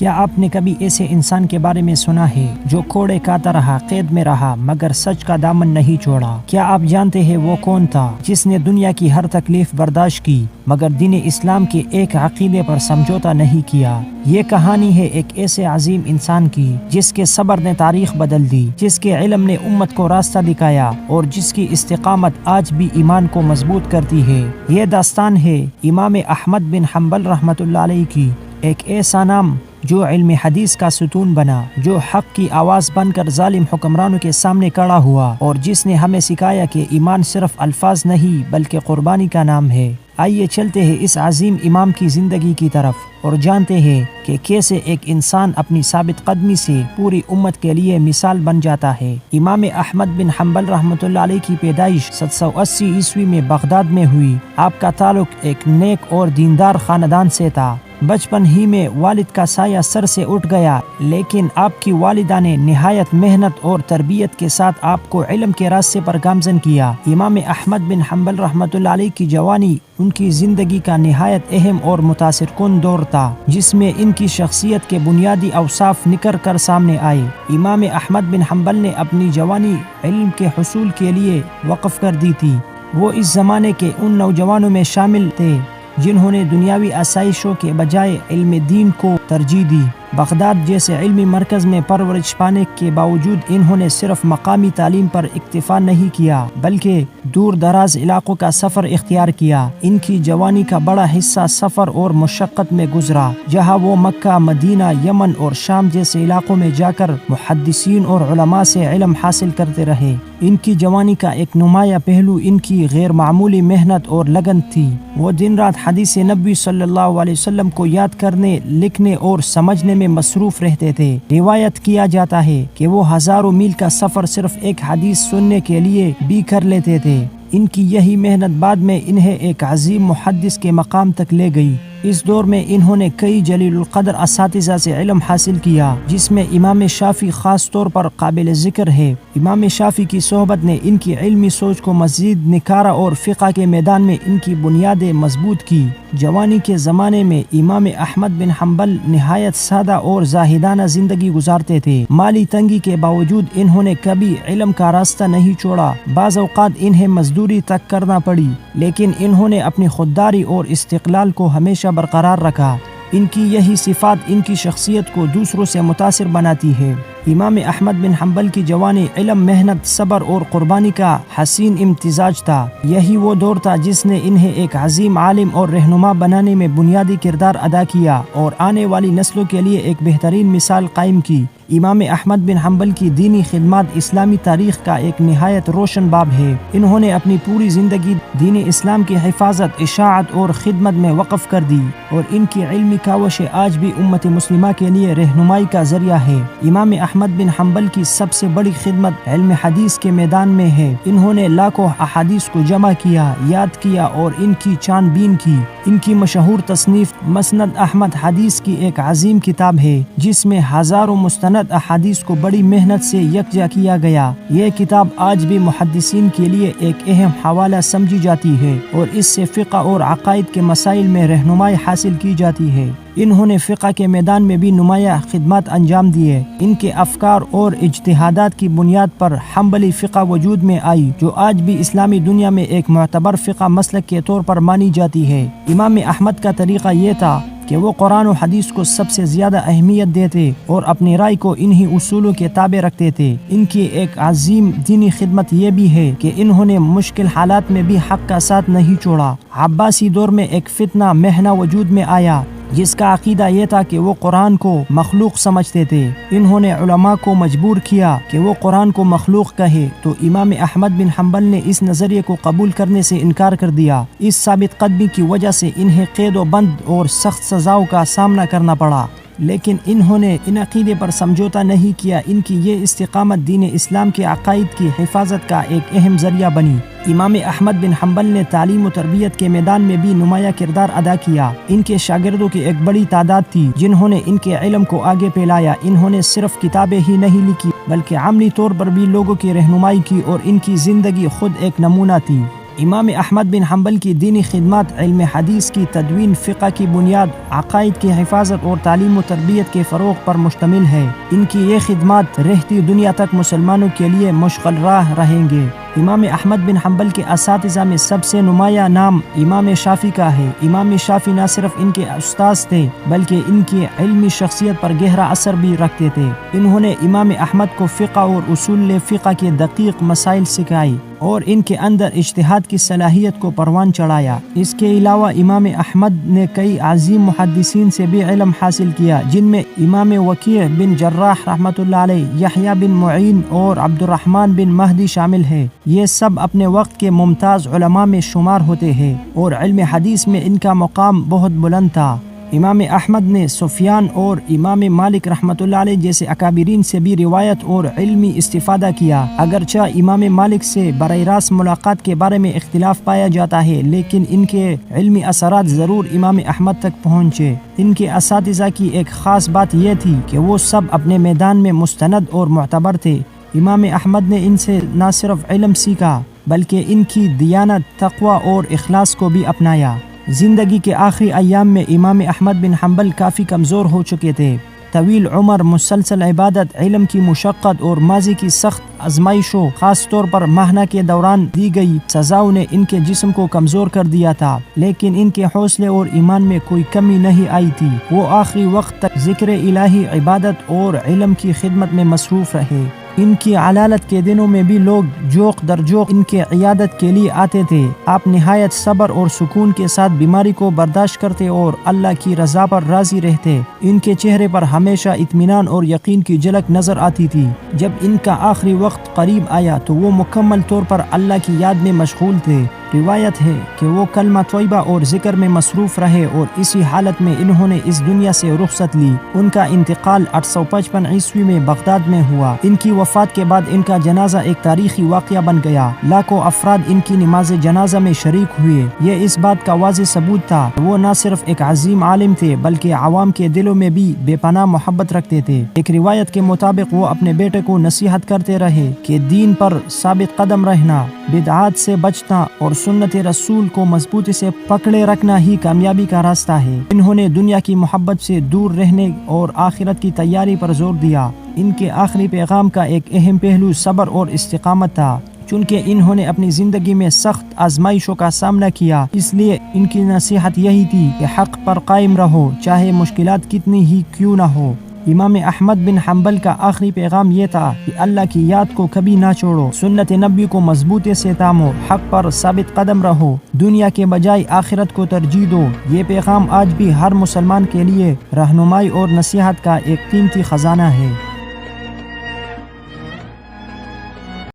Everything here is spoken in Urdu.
کیا آپ نے کبھی ایسے انسان کے بارے میں سنا ہے جو کوڑے کاتا رہا، قید میں رہا، مگر سچ کا دامن نہیں چھوڑا؟ کیا آپ جانتے ہیں وہ کون تھا جس نے دنیا کی ہر تکلیف برداشت کی مگر دین اسلام کے ایک عقیدے پر سمجھوتا نہیں کیا؟ یہ کہانی ہے ایک ایسے عظیم انسان کی جس کے صبر نے تاریخ بدل دی، جس کے علم نے امت کو راستہ دکھایا اور جس کی استقامت آج بھی ایمان کو مضبوط کرتی ہے۔ یہ داستان ہے امام احمد بن حنبل رحمۃ اللہ علیہ کی، ایک ایسا نام جو علم حدیث کا ستون بنا، جو حق کی آواز بن کر ظالم حکمرانوں کے سامنے کھڑا ہوا اور جس نے ہمیں سکھایا کہ ایمان صرف الفاظ نہیں بلکہ قربانی کا نام ہے۔ آئیے چلتے ہیں اس عظیم امام کی زندگی کی طرف اور جانتے ہیں کہ کیسے ایک انسان اپنی ثابت قدمی سے پوری امت کے لیے مثال بن جاتا ہے۔ امام احمد بن حنبل رحمۃ اللہ علیہ کی پیدائش 780 عیسوی میں بغداد میں ہوئی۔ آپ کا تعلق ایک نیک اور دیندار خاندان سے تھا۔ بچپن ہی میں والد کا سایہ سر سے اٹھ گیا، لیکن آپ کی والدہ نے نہایت محنت اور تربیت کے ساتھ آپ کو علم کے راستے پر گامزن کیا۔ امام احمد بن حنبل رحمۃ اللہ علیہ کی جوانی ان کی زندگی کا نہایت اہم اور متاثر کن دور تھا، جس میں ان کی شخصیت کے بنیادی اوصاف نکھر کر سامنے آئے۔ امام احمد بن حنبل نے اپنی جوانی علم کے حصول کے لیے وقف کر دی تھی۔ وہ اس زمانے کے ان نوجوانوں میں شامل تھے جنہوں نے دنیاوی آسائشوں کے بجائے علم دین کو ترجیح دی۔ بغداد جیسے علمی مرکز میں پرورش پانے کے باوجود انہوں نے صرف مقامی تعلیم پر اکتفا نہیں کیا بلکہ دور دراز علاقوں کا سفر اختیار کیا۔ ان کی جوانی کا بڑا حصہ سفر اور مشقت میں گزرا، جہاں وہ مکہ، مدینہ، یمن اور شام جیسے علاقوں میں جا کر محدثین اور علماء سے علم حاصل کرتے رہے۔ ان کی جوانی کا ایک نمایاں پہلو ان کی غیر معمولی محنت اور لگن تھی۔ وہ دن رات حدیث نبوی صلی اللہ علیہ وسلم کو یاد کرنے، لکھنے اور سمجھنے میں مصروف رہتے تھے۔ روایت کیا جاتا ہے کہ وہ ہزاروں میل کا سفر صرف ایک حدیث سننے کے لیے بھی کر لیتے تھے۔ ان کی یہی محنت بعد میں انہیں ایک عظیم محدث کے مقام تک لے گئی۔ اس دور میں انہوں نے کئی جلیل القدر اساتذہ سے علم حاصل کیا، جس میں امام شافعی خاص طور پر قابل ذکر ہے۔ امام شافعی کی صحبت نے ان کی علمی سوچ کو مزید نکھارا اور فقہ کے میدان میں ان کی بنیادیں مضبوط کی۔ جوانی کے زمانے میں امام احمد بن حنبل نہایت سادہ اور زاہدانہ زندگی گزارتے تھے۔ مالی تنگی کے باوجود انہوں نے کبھی علم کا راستہ نہیں چھوڑا۔ بعض اوقات انہیں مزدوری تک کرنا پڑی، لیکن انہوں نے اپنی خودداری اور استقلال کو ہمیشہ برقرار رکھا۔ ان کی یہی صفات ان کی شخصیت کو دوسروں سے متاثر بناتی ہے۔ امام احمد بن حنبل کی جوانی علم، محنت، صبر اور قربانی کا حسین امتزاج تھا۔ یہی وہ دور تھا جس نے انہیں ایک عظیم عالم اور رہنما بنانے میں بنیادی کردار ادا کیا اور آنے والی نسلوں کے لیے ایک بہترین مثال قائم کی۔ امام احمد بن حنبل کی دینی خدمات اسلامی تاریخ کا ایک نہایت روشن باب ہے۔ انہوں نے اپنی پوری زندگی دین اسلام کی حفاظت، اشاعت اور خدمت میں وقف کر دی اور ان کی علمی کاوشیں آج بھی امت مسلمہ کے لیے رہنمائی کا ذریعہ ہے۔ امام احمد بن حنبل کی سب سے بڑی خدمت علم حدیث کے میدان میں ہے۔ انہوں نے لاکھوں احادیث کو جمع کیا، یاد کیا اور ان کی چھان بین کی۔ ان کی مشہور تصنیف مسند احمد حدیث کی ایک عظیم کتاب ہے، جس میں ہزاروں مستند احادیث کو بڑی محنت سے یکجا کیا گیا۔ یہ کتاب آج بھی محدثین کے لیے ایک اہم حوالہ سمجھی جاتی ہے اور اس سے فقہ اور عقائد کے مسائل میں رہنمائی حاصل کی جاتی ہے۔ انہوں نے فقہ کے میدان میں بھی نمایاں خدمات انجام دیے۔ ان کے افکار اور اجتہادات کی بنیاد پر حنبلی فقہ وجود میں آئی، جو آج بھی اسلامی دنیا میں ایک معتبر فقہ مسلک کے طور پر مانی جاتی ہے۔ امام احمد کا طریقہ یہ تھا کہ وہ قرآن و حدیث کو سب سے زیادہ اہمیت دیتے اور اپنی رائے کو انہی اصولوں کے تابع رکھتے تھے۔ ان کی ایک عظیم دینی خدمت یہ بھی ہے کہ انہوں نے مشکل حالات میں بھی حق کا ساتھ نہیں چھوڑا۔ عباسی دور میں ایک فتنہ مہنہ وجود میں آیا، جس کا عقیدہ یہ تھا کہ وہ قرآن کو مخلوق سمجھتے تھے۔ انہوں نے علماء کو مجبور کیا کہ وہ قرآن کو مخلوق کہے، تو امام احمد بن حنبل نے اس نظریے کو قبول کرنے سے انکار کر دیا۔ اس ثابت قدمی کی وجہ سے انہیں قید و بند اور سخت سزاؤں کا سامنا کرنا پڑا، لیکن انہوں نے ان عقیدے پر سمجھوتا نہیں کیا۔ ان کی یہ استقامت دین اسلام کے عقائد کی حفاظت کا ایک اہم ذریعہ بنی۔ امام احمد بن حنبل نے تعلیم و تربیت کے میدان میں بھی نمایاں کردار ادا کیا۔ ان کے شاگردوں کی ایک بڑی تعداد تھی جنہوں نے ان کے علم کو آگے پھیلایا۔ انہوں نے صرف کتابیں ہی نہیں لکھی بلکہ عملی طور پر بھی لوگوں کی رہنمائی کی اور ان کی زندگی خود ایک نمونہ تھی۔ امام احمد بن حنبل کی دینی خدمات علم حدیث کی تدوین، فقہ کی بنیاد، عقائد کی حفاظت اور تعلیم و تربیت کے فروغ پر مشتمل ہے۔ ان کی یہ خدمات رہتی دنیا تک مسلمانوں کے لیے مشغل راہ رہیں گے۔ امام احمد بن حنبل کے اساتذہ میں سب سے نمایاں نام امام شافعی کا ہے۔ امام شافعی نہ صرف ان کے استاذ تھے بلکہ ان کی علمی شخصیت پر گہرا اثر بھی رکھتے تھے۔ انہوں نے امام احمد کو فقہ اور اصول فقہ کے دقیق مسائل سکھائی اور ان کے اندر اجتہاد کی صلاحیت کو پروان چڑھایا۔ اس کے علاوہ امام احمد نے کئی عظیم محدثین سے بھی علم حاصل کیا، جن میں امام وکیع بن جراح رحمۃ اللہ علیہ، یحییٰ بن معین اور عبد الرحمن بن مہدی شامل ہیں۔ یہ سب اپنے وقت کے ممتاز علماء میں شمار ہوتے ہیں اور علم حدیث میں ان کا مقام بہت بلند تھا۔ امام احمد نے سفیان اور امام مالک رحمۃ اللہ علیہ جیسے اکابرین سے بھی روایت اور علمی استفادہ کیا۔ اگرچہ امام مالک سے براہ راست ملاقات کے بارے میں اختلاف پایا جاتا ہے، لیکن ان کے علمی اثرات ضرور امام احمد تک پہنچے۔ ان کے اساتذہ کی ایک خاص بات یہ تھی کہ وہ سب اپنے میدان میں مستند اور معتبر تھے۔ امام احمد نے ان سے نہ صرف علم سیکھا بلکہ ان کی دیانت، تقوی اور اخلاص کو بھی اپنایا۔ زندگی کے آخری ایام میں امام احمد بن حنبل کافی کمزور ہو چکے تھے۔ طویل عمر، مسلسل عبادت، علم کی مشقت اور ماضی کی سخت آزمائشوں، خاص طور پر مہنہ کے دوران دی گئی سزاؤں نے ان کے جسم کو کمزور کر دیا تھا، لیکن ان کے حوصلے اور ایمان میں کوئی کمی نہیں آئی تھی۔ وہ آخری وقت تک ذکر الہی، عبادت اور علم کی خدمت میں مصروف رہے۔ ان کی علالت کے دنوں میں بھی لوگ جوق در جوق ان کے عیادت کے لیے آتے تھے۔ آپ نہایت صبر اور سکون کے ساتھ بیماری کو برداشت کرتے اور اللہ کی رضا پر راضی رہتے۔ ان کے چہرے پر ہمیشہ اطمینان اور یقین کی جھلک نظر آتی تھی۔ جب ان کا آخری وقت قریب آیا تو وہ مکمل طور پر اللہ کی یاد میں مشغول تھے۔ روایت ہے کہ وہ کلمہ طیبہ اور ذکر میں مصروف رہے اور اسی حالت میں انہوں نے اس دنیا سے رخصت لی۔ ان کا انتقال 855 عیسوی میں بغداد میں ہوا۔ ان کی وفات کے بعد ان کا جنازہ ایک تاریخی واقعہ بن گیا۔ لاکھوں افراد ان کی نماز جنازہ میں شریک ہوئے۔ یہ اس بات کا واضح ثبوت تھا کہ وہ نہ صرف ایک عظیم عالم تھے بلکہ عوام کے دلوں میں بھی بے پناہ محبت رکھتے تھے۔ ایک روایت کے مطابق وہ اپنے بیٹے کو نصیحت کرتے رہے کہ دین پر ثابت قدم رہنا، بدعات سے بچنا اور سنت رسول کو مضبوطی سے پکڑے رکھنا ہی کامیابی کا راستہ ہے۔ انہوں نے دنیا کی محبت سے دور رہنے اور آخرت کی تیاری پر زور دیا۔ ان کے آخری پیغام کا ایک اہم پہلو صبر اور استقامت تھا، چونکہ انہوں نے اپنی زندگی میں سخت آزمائشوں کا سامنا کیا، اس لیے ان کی نصیحت یہی تھی کہ حق پر قائم رہو، چاہے مشکلات کتنی ہی کیوں نہ ہو۔ امام احمد بن حنبل کا آخری پیغام یہ تھا کہ اللہ کی یاد کو کبھی نہ چھوڑو، سنت نبی کو مضبوطی سے تامو، حق پر ثابت قدم رہو، دنیا کے بجائے آخرت کو ترجیح دو۔ یہ پیغام آج بھی ہر مسلمان کے لیے رہنمائی اور نصیحت کا ایک قیمتی خزانہ ہے۔